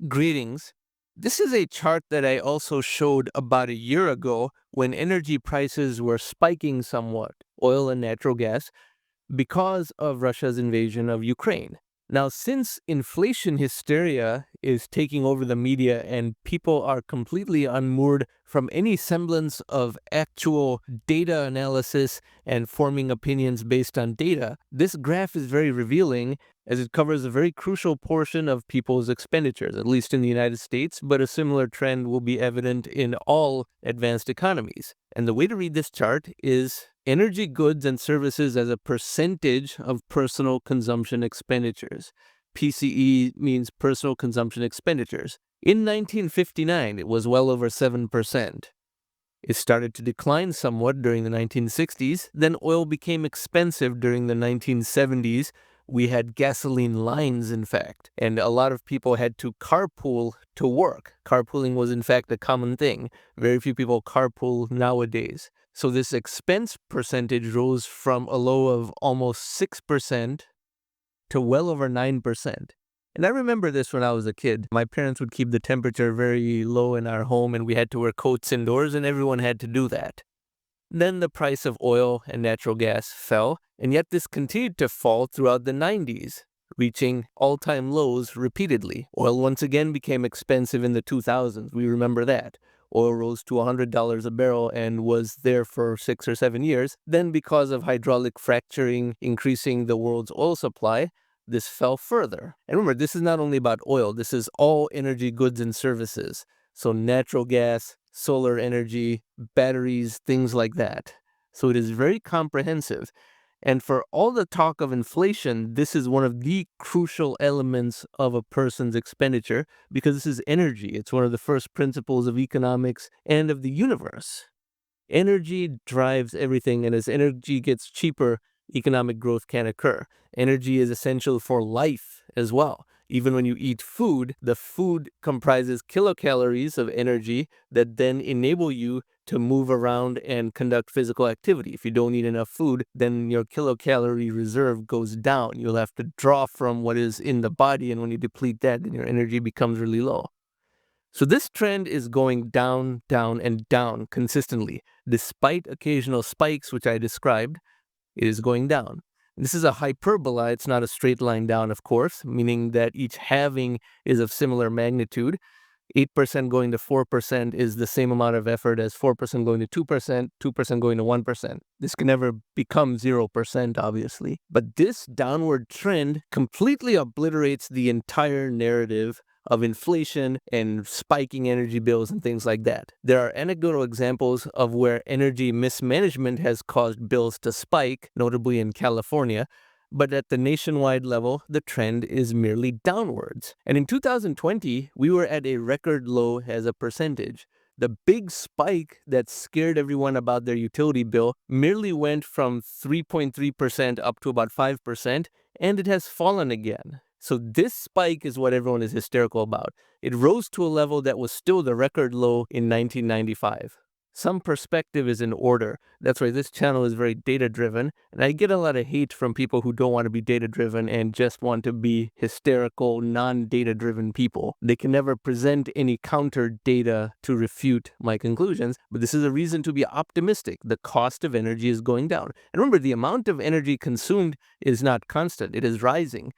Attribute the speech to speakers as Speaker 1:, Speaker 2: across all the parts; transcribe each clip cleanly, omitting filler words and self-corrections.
Speaker 1: Greetings. This is a chart that I also showed about a year ago when energy prices were spiking somewhat, oil and natural gas, because of Russia's invasion of Ukraine. Now, since inflation hysteria is taking over the media and people are completely unmoored from any semblance of actual data analysis and forming opinions based on data, this graph is very revealing as it covers a very crucial portion of people's expenditures, at least in the United States, but a similar trend will be evident in all advanced economies. And the way to read this chart is energy goods and services as a percentage of personal consumption expenditures. PCE means personal consumption expenditures. In 1959, it was well over 7%. It started to decline somewhat during the 1960s. Then oil became expensive during the 1970s. We had gasoline lines, in fact, and a lot of people had to carpool to work. Carpooling was, in fact, a common thing. Very few people carpool nowadays. So this expense percentage rose from a low of almost 6% to well over 9%. And I remember this when I was a kid. My parents would keep the temperature very low in our home, and we had to wear coats indoors, and everyone had to do that. Then the price of oil and natural gas fell, and yet this continued to fall throughout the 90s, reaching all-time lows repeatedly. Oil once again became expensive in the 2000s. We remember that. Oil rose to $100 a barrel and was there for 6 or 7 years. Then, because of hydraulic fracturing increasing the world's oil supply, this fell further. And remember, this is not only about oil, this is all energy goods and services. So natural gas, solar energy, batteries, things like that. So it is very comprehensive. And for all the talk of inflation, this is one of the crucial elements of a person's expenditure because this is energy. It's one of the first principles of economics and of the universe. Energy drives everything, and as energy gets cheaper, economic growth can occur. Energy is essential for life as well. Even when you eat food, the food comprises kilocalories of energy that then enable you to move around and conduct physical activity. If you don't eat enough food, then your kilocalorie reserve goes down. You'll have to draw from what is in the body, and when you deplete that, then your energy becomes really low. So this trend is going down, down, and down consistently. Despite occasional spikes, which I described, it is going down. This is a hyperbola. It's not a straight line down, of course, meaning that each halving is of similar magnitude. 8% going to 4% is the same amount of effort as 4% going to 2%, 2% going to 1%. This can never become 0%, obviously. But this downward trend completely obliterates the entire narrative of inflation and spiking energy bills and things like that. There are anecdotal examples of where energy mismanagement has caused bills to spike, notably in California, but at the nationwide level, the trend is merely downwards. And in 2020, we were at a record low as a percentage. The big spike that scared everyone about their utility bill merely went from 3.3% up to about 5%, and it has fallen again. So this spike is what everyone is hysterical about. It rose to a level that was still the record low in 1995. Some perspective is in order. That's why this channel is very data-driven, and I get a lot of hate from people who don't want to be data-driven and just want to be hysterical, non-data-driven people. They can never present any counter data to refute my conclusions, but this is a reason to be optimistic. The cost of energy is going down. And remember, the amount of energy consumed is not constant. It is rising.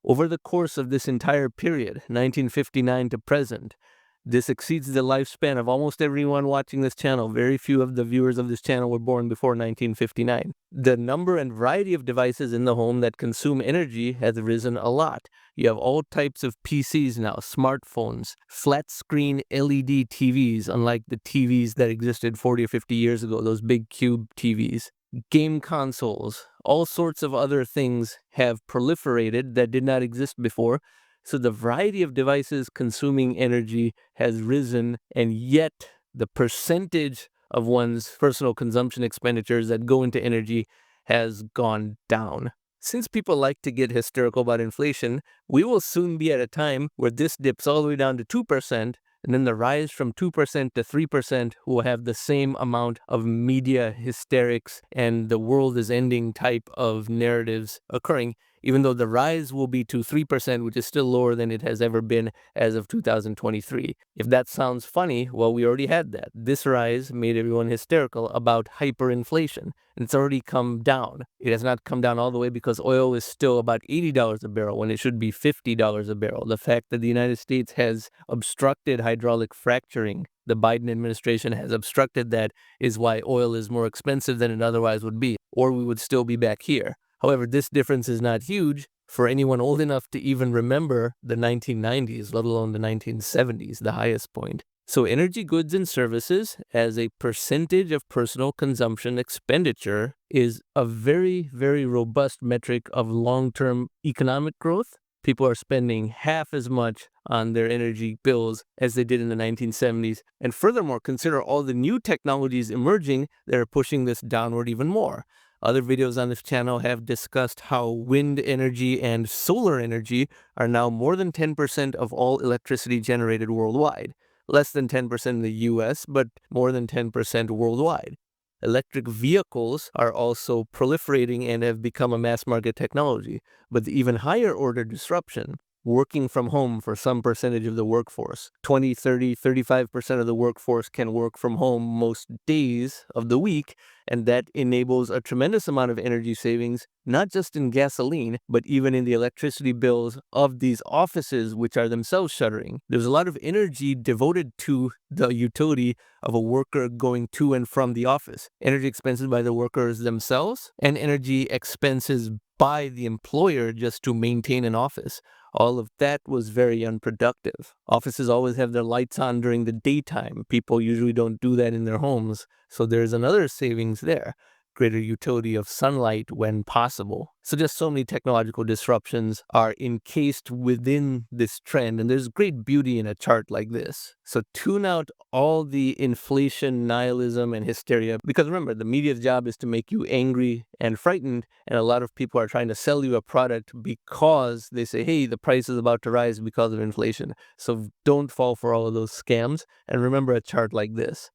Speaker 1: Over the course of this entire period, 1959 to present, this exceeds the lifespan of almost everyone watching this channel. Very few of the viewers of this channel were born before 1959. The number and variety of devices in the home that consume energy has risen a lot. You have all types of PCs now, smartphones, flat screen LED TVs, unlike the TVs that existed 40 or 50 years ago, those big cube TVs. Game consoles, all sorts of other things have proliferated that did not exist before. So the variety of devices consuming energy has risen, and yet the percentage of one's personal consumption expenditures that go into energy has gone down. Since people like to get hysterical about inflation, we will soon be at a time where this dips all the way down to 2%, and then the rise from 2% to 3% will have the same amount of media hysterics and the world is ending type of narratives occurring. even though the rise will be to 3%, which is still lower than it has ever been as of 2023. If that sounds funny, well, we already had that. This rise made everyone hysterical about hyperinflation. And it's already come down. It has not come down all the way because oil is still about $80 a barrel when it should be $50 a barrel. The fact that the United States has obstructed hydraulic fracturing, the Biden administration has obstructed that, is why oil is more expensive than it otherwise would be, or we would still be back here. However, this difference is not huge for anyone old enough to even remember the 1990s, let alone the 1970s, the highest point. So energy goods and services as a percentage of personal consumption expenditure is a very, very robust metric of long-term economic growth. People are spending half as much on their energy bills as they did in the 1970s. And furthermore, consider all the new technologies emerging that are pushing this downward even more. Other videos on this channel have discussed how wind energy and solar energy are now more than 10% of all electricity generated worldwide. Less than 10% in the US, but more than 10% worldwide. Electric vehicles are also proliferating and have become a mass market technology. But the even higher order disruption, working from home for some percentage of the workforce. 20, 30, 35% of the workforce can work from home most days of the week, and that enables a tremendous amount of energy savings, not just in gasoline, but even in the electricity bills of these offices, which are themselves shuttering. There's a lot of energy devoted to the utility of a worker going to and from the office. Energy expenses by the workers themselves, and energy expenses by the employer just to maintain an office. All of that was very unproductive. Offices always have their lights on during the daytime. People usually don't do that in their homes. So there's another savings there. Greater utility of sunlight when possible. So just so many technological disruptions are encased within this trend, and there's great beauty in a chart like this. So tune out all the inflation, nihilism, and hysteria, because remember, the media's job is to make you angry and frightened, and a lot of people are trying to sell you a product because they say, hey, the price is about to rise because of inflation. So don't fall for all of those scams, and remember a chart like this.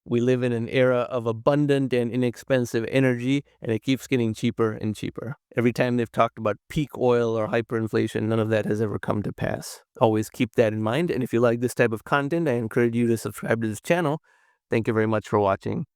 Speaker 1: We live in an era of abundant and inexpensive energy, and it keeps getting cheaper and cheaper. Every time they've talked about peak oil or hyperinflation, none of that has ever come to pass. Always keep that in mind, and if you like this type of content, I encourage you to subscribe to this channel. Thank you very much for watching.